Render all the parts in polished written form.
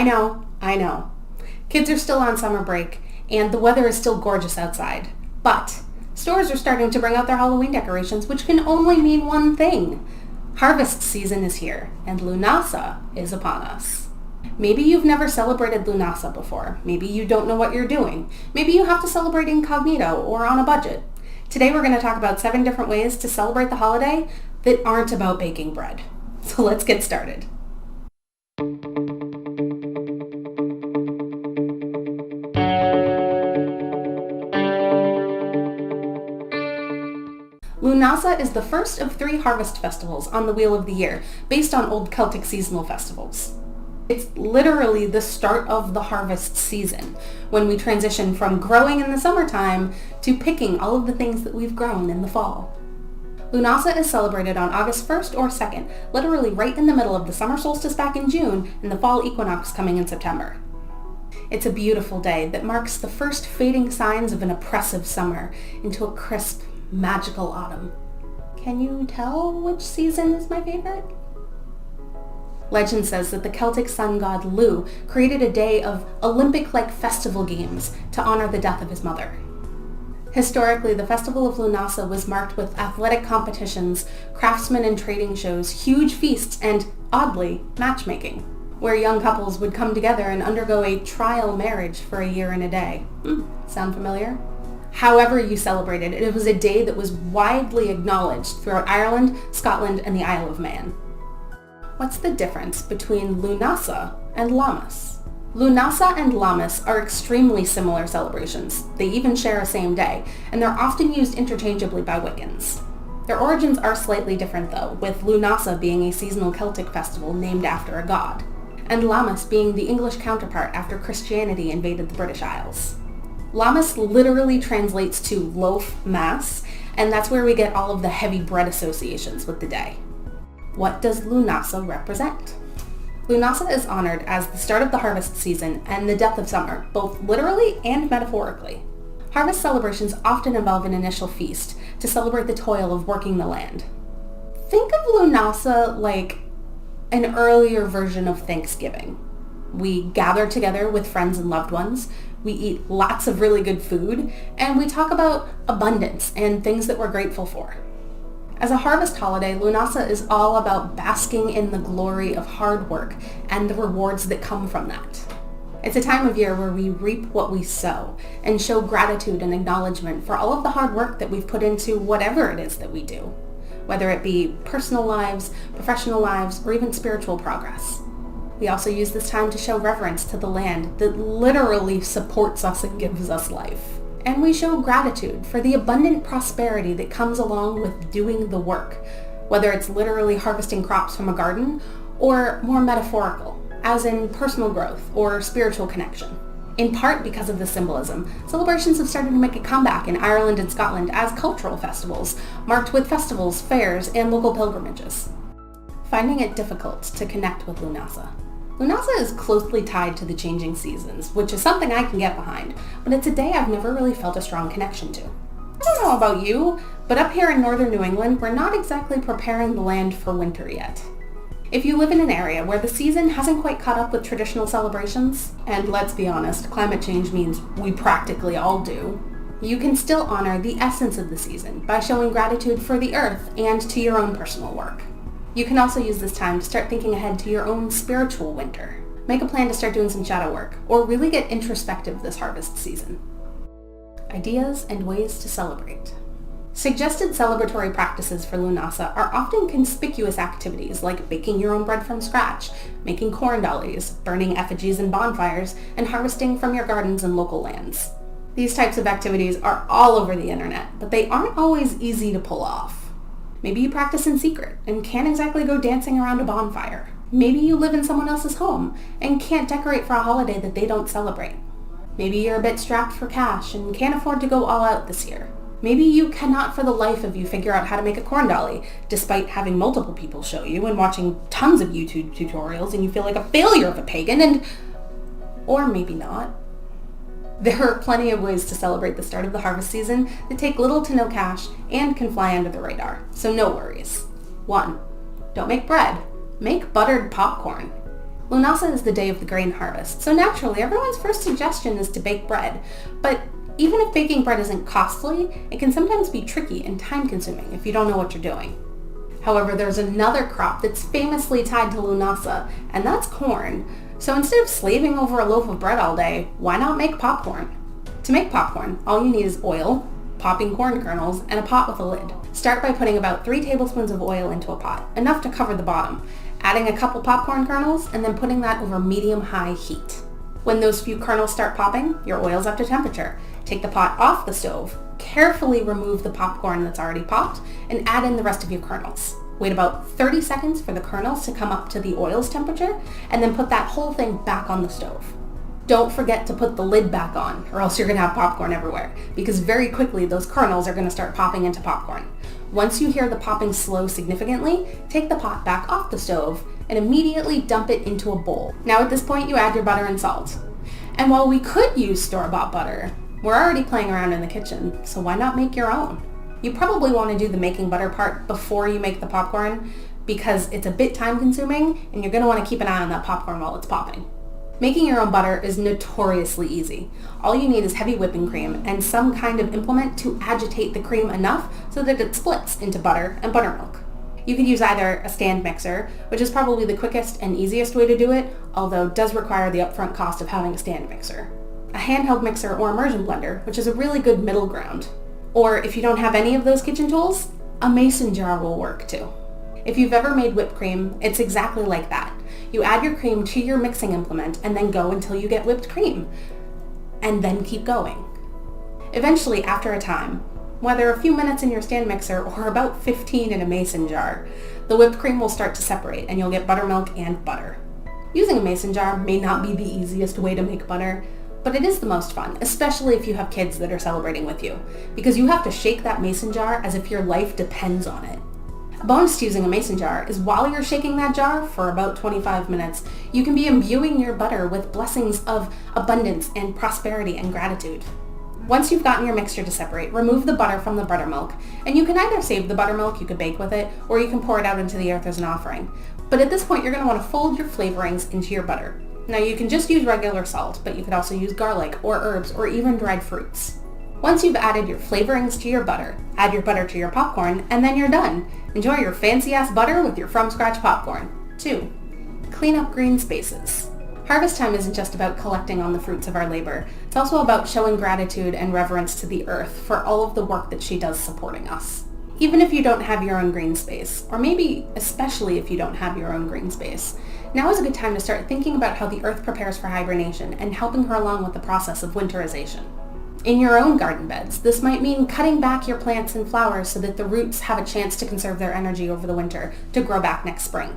I know. Kids are still on summer break, and the weather is still gorgeous outside. But stores are starting to bring out their Halloween decorations, which can only mean one thing. Harvest season is here, and Lughnasadh is upon us. Maybe you've never celebrated Lughnasadh before. Maybe you don't know what you're doing. Maybe you have to celebrate incognito or on a budget. Today we're going to talk about 7 different ways to celebrate the holiday that aren't about baking bread. So let's get started. Lughnasadh is the first of 3 harvest festivals on the Wheel of the Year, based on old Celtic seasonal festivals. It's literally the start of the harvest season, when we transition from growing in the summertime to picking all of the things that we've grown in the fall. Lughnasadh is celebrated on August 1st or 2nd, literally right in the middle of the summer solstice back in June and the fall equinox coming in September. It's a beautiful day that marks the first fading signs of an oppressive summer into a crisp, magical autumn. Can you tell which season is my favorite? Legend says that the Celtic sun god Lugh created a day of Olympic-like festival games to honor the death of his mother. Historically, the festival of Lughnasadh was marked with athletic competitions, craftsmen and trading shows, huge feasts, and, oddly, matchmaking, where young couples would come together and undergo a trial marriage for a year and a day. Sound familiar? However you celebrated it, it was a day that was widely acknowledged throughout Ireland, Scotland, and the Isle of Man. What's the difference between Lughnasadh and Lammas? Lughnasadh and Lammas are extremely similar celebrations. They even share a same day, and they're often used interchangeably by Wiccans. Their origins are slightly different though, with Lughnasadh being a seasonal Celtic festival named after a god, and Lammas being the English counterpart after Christianity invaded the British Isles. Lammas literally translates to loaf mass, and that's where we get all of the heavy bread associations with the day. What does Lughnasadh represent? Lughnasadh is honored as the start of the harvest season and the death of summer, both literally and metaphorically. Harvest celebrations often involve an initial feast to celebrate the toil of working the land. Think of Lughnasadh like an earlier version of Thanksgiving. We gather together with friends and loved ones, we eat lots of really good food, and we talk about abundance and things that we're grateful for. As a harvest holiday, Lughnasadh is all about basking in the glory of hard work and the rewards that come from that. It's a time of year where we reap what we sow and show gratitude and acknowledgement for all of the hard work that we've put into whatever it is that we do, whether it be personal lives, professional lives, or even spiritual progress. We also use this time to show reverence to the land that literally supports us and gives us life. And we show gratitude for the abundant prosperity that comes along with doing the work, whether it's literally harvesting crops from a garden or more metaphorical, as in personal growth or spiritual connection. In part because of this symbolism, celebrations have started to make a comeback in Ireland and Scotland as cultural festivals, marked with festivals, fairs, and local pilgrimages. Finding it difficult to connect with Lughnasadh. Lughnasadh is closely tied to the changing seasons, which is something I can get behind, but it's a day I've never really felt a strong connection to. I don't know about you, but up here in northern New England, we're not exactly preparing the land for winter yet. If you live in an area where the season hasn't quite caught up with traditional celebrations, and let's be honest, climate change means we practically all do, you can still honor the essence of the season by showing gratitude for the earth and to your own personal work. You can also use this time to start thinking ahead to your own spiritual winter. Make a plan to start doing some shadow work, or really get introspective this harvest season. Ideas and ways to celebrate. Suggested celebratory practices for Lughnasadh are often conspicuous activities like baking your own bread from scratch, making corn dollies, burning effigies in bonfires, and harvesting from your gardens and local lands. These types of activities are all over the internet, but they aren't always easy to pull off. Maybe you practice in secret and can't exactly go dancing around a bonfire. Maybe you live in someone else's home and can't decorate for a holiday that they don't celebrate. Maybe you're a bit strapped for cash and can't afford to go all out this year. Maybe you cannot for the life of you figure out how to make a corn dolly, despite having multiple people show you and watching tons of YouTube tutorials, and you feel like a failure of a pagan, or maybe not. There are plenty of ways to celebrate the start of the harvest season that take little to no cash and can fly under the radar, so no worries. 1. Don't make bread. Make buttered popcorn. Lughnasadh is the day of the grain harvest, so naturally everyone's first suggestion is to bake bread. But even if baking bread isn't costly, it can sometimes be tricky and time-consuming if you don't know what you're doing. However, there's another crop that's famously tied to Lughnasadh, and that's corn. So instead of slaving over a loaf of bread all day, why not make popcorn? To make popcorn, all you need is oil, popping corn kernels, and a pot with a lid. Start by putting about 3 tablespoons of oil into a pot, enough to cover the bottom, adding a couple popcorn kernels, and then putting that over medium-high heat. When those few kernels start popping, your oil's up to temperature. Take the pot off the stove, carefully remove the popcorn that's already popped, and add in the rest of your kernels. Wait about 30 seconds for the kernels to come up to the oil's temperature, and then put that whole thing back on the stove. Don't forget to put the lid back on, or else you're going to have popcorn everywhere, because very quickly those kernels are going to start popping into popcorn. Once you hear the popping slow significantly, take the pot back off the stove and immediately dump it into a bowl. Now at this point you add your butter and salt. And while we could use store-bought butter, we're already playing around in the kitchen, so why not make your own? You probably want to do the making butter part before you make the popcorn, because it's a bit time-consuming and you're going to want to keep an eye on that popcorn while it's popping. Making your own butter is notoriously easy. All you need is heavy whipping cream and some kind of implement to agitate the cream enough so that it splits into butter and buttermilk. You could use either a stand mixer, which is probably the quickest and easiest way to do it, although it does require the upfront cost of having a stand mixer. A handheld mixer or immersion blender, which is a really good middle ground. Or if you don't have any of those kitchen tools, a mason jar will work too. If you've ever made whipped cream, it's exactly like that. You add your cream to your mixing implement and then go until you get whipped cream. And then keep going. Eventually, after a time, whether a few minutes in your stand mixer or about 15 in a mason jar, the whipped cream will start to separate and you'll get buttermilk and butter. Using a mason jar may not be the easiest way to make butter, but it is the most fun, especially if you have kids that are celebrating with you, because you have to shake that mason jar as if your life depends on it. A bonus to using a mason jar is while you're shaking that jar for about 25 minutes, you can be imbuing your butter with blessings of abundance and prosperity and gratitude. Once you've gotten your mixture to separate, remove the butter from the buttermilk, and you can either save the buttermilk, you could bake with it, or you can pour it out into the earth as an offering. But at this point, you're going to want to fold your flavorings into your butter. Now you can just use regular salt, but you could also use garlic or herbs or even dried fruits. Once you've added your flavorings to your butter, add your butter to your popcorn, and then you're done. Enjoy your fancy-ass butter with your from-scratch popcorn. 2. Clean up green spaces. Harvest time isn't just about collecting on the fruits of our labor. It's also about showing gratitude and reverence to the earth for all of the work that she does supporting us. Even if you don't have your own green space, or maybe especially if you don't have your own green space, now is a good time to start thinking about how the earth prepares for hibernation and helping her along with the process of winterization. In your own garden beds, this might mean cutting back your plants and flowers so that the roots have a chance to conserve their energy over the winter to grow back next spring.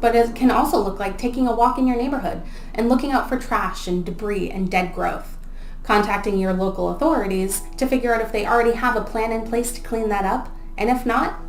But it can also look like taking a walk in your neighborhood and looking out for trash and debris and dead growth. Contacting your local authorities to figure out if they already have a plan in place to clean that up, and if not,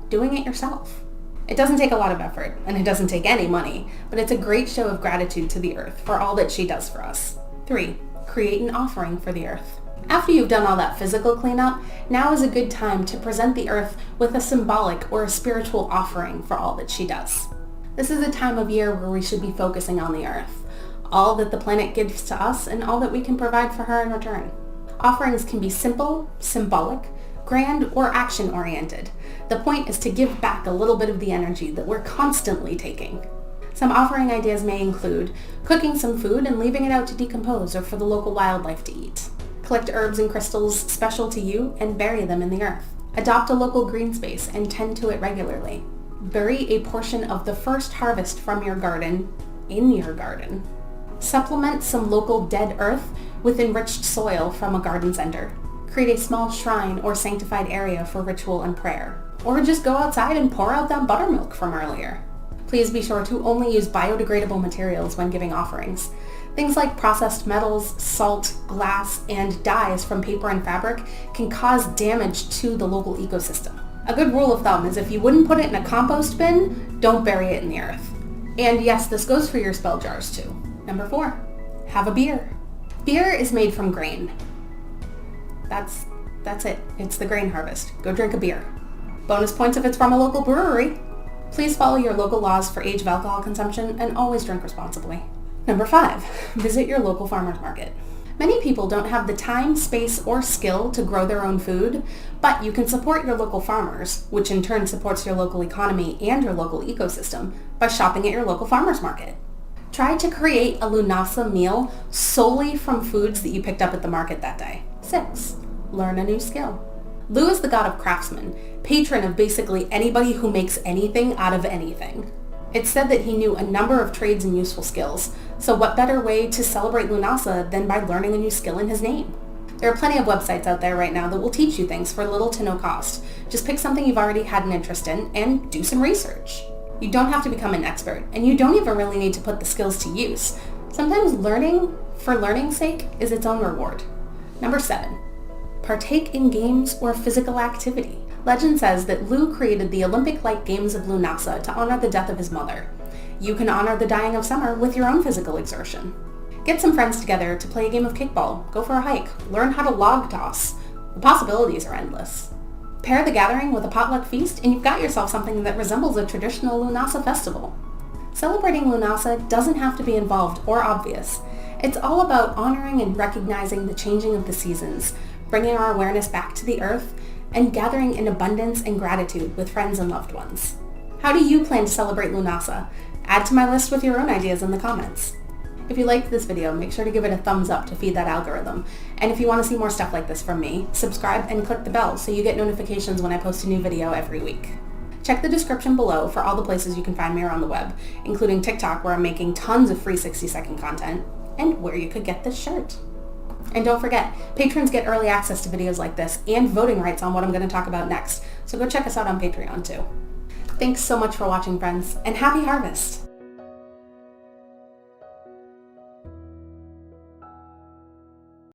doing it yourself. It doesn't take a lot of effort, and it doesn't take any money, but it's a great show of gratitude to the earth for all that she does for us. 3. Create an offering for the earth. After you've done all that physical cleanup, now is a good time to present the earth with a symbolic or a spiritual offering for all that she does. This is a time of year where we should be focusing on the earth, all that the planet gives to us and all that we can provide for her in return. Offerings can be simple, symbolic, grand, or action-oriented. The point is to give back a little bit of the energy that we're constantly taking. Some offering ideas may include cooking some food and leaving it out to decompose or for the local wildlife to eat. Collect herbs and crystals special to you and bury them in the earth. Adopt a local green space and tend to it regularly. Bury a portion of the first harvest from your garden in your garden. Supplement some local dead earth with enriched soil from a garden center. Create a small shrine or sanctified area for ritual and prayer. Or just go outside and pour out that buttermilk from earlier. Please be sure to only use biodegradable materials when giving offerings. Things like processed metals, salt, glass, and dyes from paper and fabric can cause damage to the local ecosystem. A good rule of thumb is if you wouldn't put it in a compost bin, don't bury it in the earth. And yes, this goes for your spell jars too. Number 4, have a beer. Beer is made from grain. That's it. It's the grain harvest. Go drink a beer. Bonus points if it's from a local brewery. Please follow your local laws for age of alcohol consumption and always drink responsibly. Number 5, visit your local farmer's market. Many people don't have the time, space, or skill to grow their own food, but you can support your local farmers, which in turn supports your local economy and your local ecosystem, by shopping at your local farmer's market. Try to create a Lughnasadh meal solely from foods that you picked up at the market that day. 6, learn a new skill. Lu is the god of craftsmen, patron of basically anybody who makes anything out of anything. It's said that he knew a number of trades and useful skills, so what better way to celebrate Lughnasadh than by learning a new skill in his name? There are plenty of websites out there right now that will teach you things for little to no cost. Just pick something you've already had an interest in and do some research. You don't have to become an expert, and you don't even really need to put the skills to use. Sometimes learning for learning's sake is its own reward. Number 7, partake in games or physical activity. Legend says that Lu created the Olympic-like games of Lughnasadh to honor the death of his mother. You can honor the dying of summer with your own physical exertion. Get some friends together to play a game of kickball, go for a hike, learn how to log toss. The possibilities are endless. Pair the gathering with a potluck feast and you've got yourself something that resembles a traditional Lughnasadh festival. Celebrating Lughnasadh doesn't have to be involved or obvious. It's all about honoring and recognizing the changing of the seasons, bringing our awareness back to the earth, and gathering in abundance and gratitude with friends and loved ones. How do you plan to celebrate Lughnasadh? Add to my list with your own ideas in the comments. If you liked this video, make sure to give it a thumbs up to feed that algorithm. And if you want to see more stuff like this from me, subscribe and click the bell so you get notifications when I post a new video every week. Check the description below for all the places you can find me around the web, including TikTok where I'm making tons of free 60-second content, and where you could get this shirt. And don't forget, patrons get early access to videos like this and voting rights on what I'm going to talk about next, so go check us out on Patreon too. Thanks so much for watching, friends, and happy harvest!